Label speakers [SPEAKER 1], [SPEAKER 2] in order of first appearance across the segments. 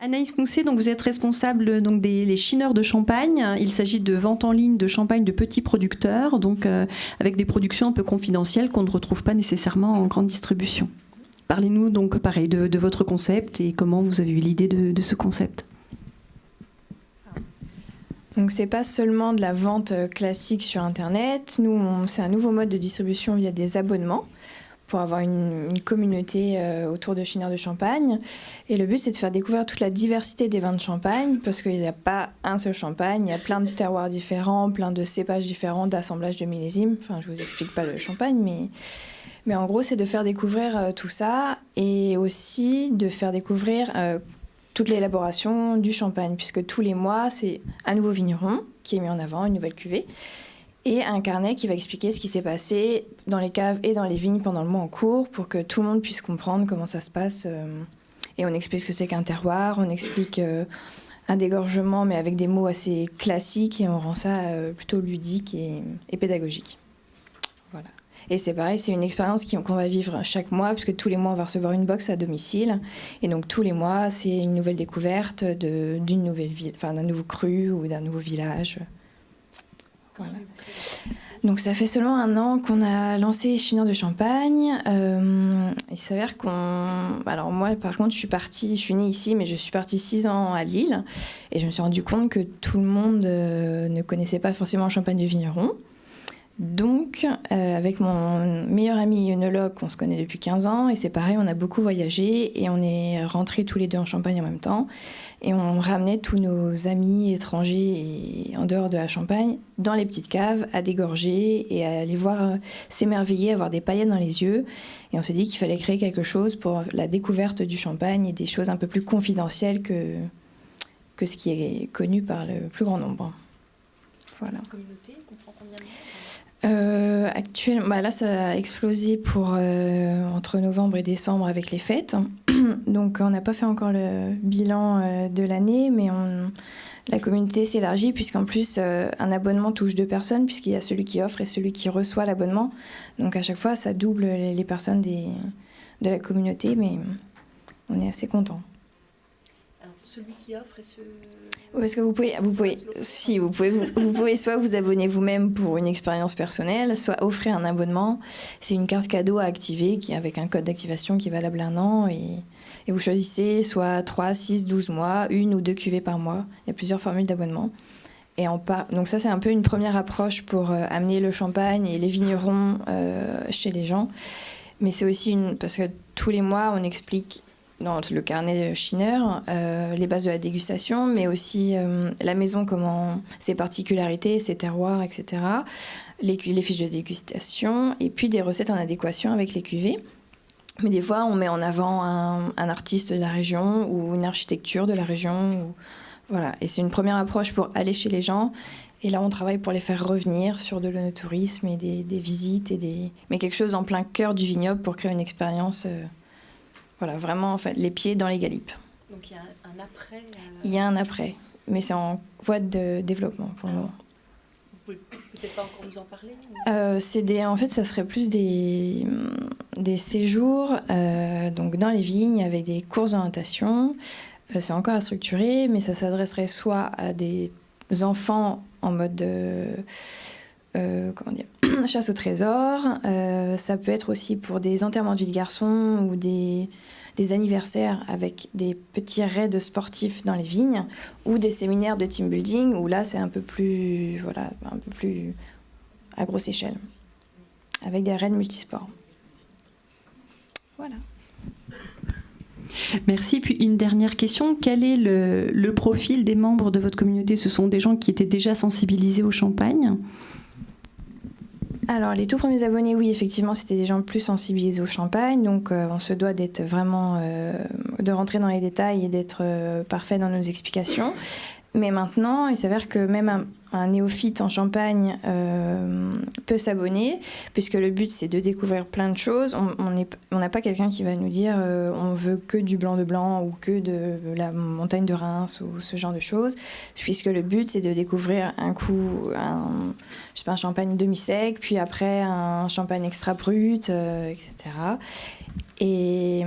[SPEAKER 1] Anaïs Mousset, donc vous êtes responsable donc des chineurs de champagne. Il s'agit de vente en ligne de champagne de petits producteurs, donc avec des productions un peu confidentielles qu'on ne retrouve pas nécessairement en grande distribution. Parlez-nous donc pareil de votre concept et comment vous avez eu l'idée de ce concept.
[SPEAKER 2] Donc c'est pas seulement de la vente classique sur Internet. Nous, c'est un nouveau mode de distribution via des abonnements, pour avoir une communauté autour de chineurs de champagne. Et le but, c'est de faire découvrir toute la diversité des vins de champagne, parce qu'il n'y a pas un seul champagne, il y a plein de terroirs différents, plein de cépages différents, d'assemblages de millésimes. Enfin, je ne vous explique pas le champagne, mais en gros, c'est de faire découvrir tout ça, et aussi de faire découvrir toute l'élaboration du champagne, puisque tous les mois, c'est un nouveau vigneron qui est mis en avant, une nouvelle cuvée, et un carnet qui va expliquer ce qui s'est passé dans les caves et dans les vignes pendant le mois en cours pour que tout le monde puisse comprendre comment ça se passe. Et on explique ce que c'est qu'un terroir, on explique un dégorgement mais avec des mots assez classiques et on rend ça plutôt ludique et pédagogique. Voilà. Et c'est pareil, c'est une expérience qu'on va vivre chaque mois puisque tous les mois on va recevoir une box à domicile et donc tous les mois c'est une nouvelle découverte d'une nouvelle ville, enfin d'un nouveau cru ou d'un nouveau village. Voilà. Donc ça fait seulement 1 an qu'on a lancé Chineurs de Champagne. Il s'avère alors moi par contre je suis née ici mais je suis partie 6 ans à Lille et je me suis rendu compte que tout le monde ne connaissait pas forcément le champagne de vigneron. Donc avec mon meilleur ami œnologue, on se connaît depuis 15 ans et c'est pareil, on a beaucoup voyagé et on est rentrés tous les deux en Champagne en même temps et on ramenait tous nos amis étrangers et en dehors de la Champagne dans les petites caves à dégorger et à les voir s'émerveiller, avoir des paillettes dans les yeux et on s'est dit qu'il fallait créer quelque chose pour la découverte du champagne et des choses un peu plus confidentielles que ce qui est connu par le plus grand nombre. Voilà. La communauté comprend combien de gens actuellement, là, ça a explosé entre novembre et décembre avec les fêtes. Donc, on n'a pas fait encore le bilan de l'année, mais la communauté s'élargit puisqu'en plus, un abonnement touche 2 personnes puisqu'il y a celui qui offre et celui qui reçoit l'abonnement. Donc, à chaque fois, ça double les personnes de la communauté, mais on est assez contents.
[SPEAKER 3] Alors, celui qui offre et
[SPEAKER 2] Oui, parce que vous pouvez soit vous abonner vous-même pour une expérience personnelle, soit offrir un abonnement. C'est une carte cadeau à activer avec un code d'activation qui est valable 1 an et vous choisissez soit 3, 6, 12 mois, 1 ou 2 cuvées par mois. Il y a plusieurs formules d'abonnement. Donc ça, c'est un peu une première approche pour amener le champagne et les vignerons chez les gens. Mais c'est aussi parce que tous les mois, on explique dans le carnet de Chineur, les bases de la dégustation, mais aussi la maison, ses particularités, ses terroirs, etc. Les fiches de dégustation, et puis des recettes en adéquation avec les cuvées. Mais des fois, on met en avant un artiste de la région ou une architecture de la région. Voilà. Et c'est une première approche pour aller chez les gens. Et là, on travaille pour les faire revenir sur de l'œnotourisme et des visites, mais quelque chose en plein cœur du vignoble pour créer une expérience... Voilà, vraiment, en fait, les pieds dans les galipes.
[SPEAKER 3] Donc il y a un après
[SPEAKER 2] Il y a un après, mais c'est en voie de développement pour le moment.
[SPEAKER 3] Vous pouvez peut-être pas encore nous en parler
[SPEAKER 2] En fait, ça serait plus des séjours donc dans les vignes avec des courses d'orientation. C'est encore à structurer, mais ça s'adresserait soit à des enfants en mode... chasse au trésor. Ça peut être aussi pour des enterrements de vie de garçon ou des anniversaires avec des petits raids sportifs dans les vignes ou des séminaires de team building où là c'est un peu plus à grosse échelle avec des raids multisports. Voilà.
[SPEAKER 1] Merci. Puis une dernière question. Quel est le profil des membres de votre communauté ? Ce sont des gens qui étaient déjà sensibilisés au champagne ?
[SPEAKER 2] Alors, les tout premiers abonnés, oui, effectivement, c'était des gens plus sensibilisés au champagne. Donc, on se doit d'être vraiment... de rentrer dans les détails et d'être parfait dans nos explications. Mais maintenant, il s'avère que même un néophyte en Champagne peut s'abonner, puisque le but, c'est de découvrir plein de choses. On n'a pas quelqu'un qui va nous dire on veut que du blanc de blanc ou que de la montagne de Reims ou ce genre de choses, puisque le but, c'est de découvrir un champagne demi-sec, puis après un champagne extra brut, etc. Et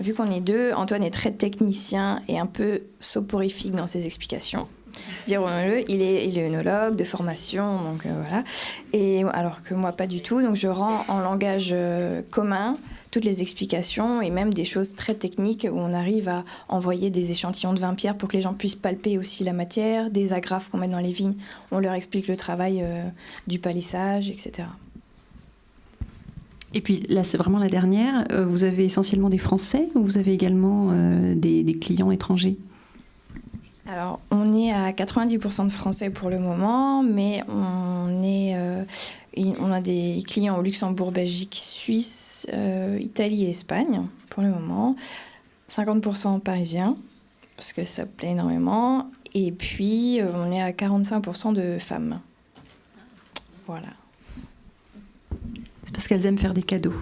[SPEAKER 2] vu qu'on est deux, Antoine est très technicien et un peu soporifique dans ses explications. Dirons-le, il est œnologue de formation, donc voilà. Et alors que moi, pas du tout. Donc je rends en langage commun toutes les explications et même des choses très techniques où on arrive à envoyer des échantillons de vin pierre pour que les gens puissent palper aussi la matière, des agrafes qu'on met dans les vignes, on leur explique le travail du palissage, etc.
[SPEAKER 1] Et puis là, c'est vraiment la dernière. Vous avez essentiellement des Français ou vous avez également des clients étrangers ?
[SPEAKER 2] Alors, on est à 90% de Français pour le moment, mais on a des clients au Luxembourg, Belgique, Suisse, Italie et Espagne pour le moment. 50% parisiens, parce que ça plaît énormément. Et puis, on est à 45% de femmes. Voilà.
[SPEAKER 1] C'est parce qu'elles aiment faire des cadeaux.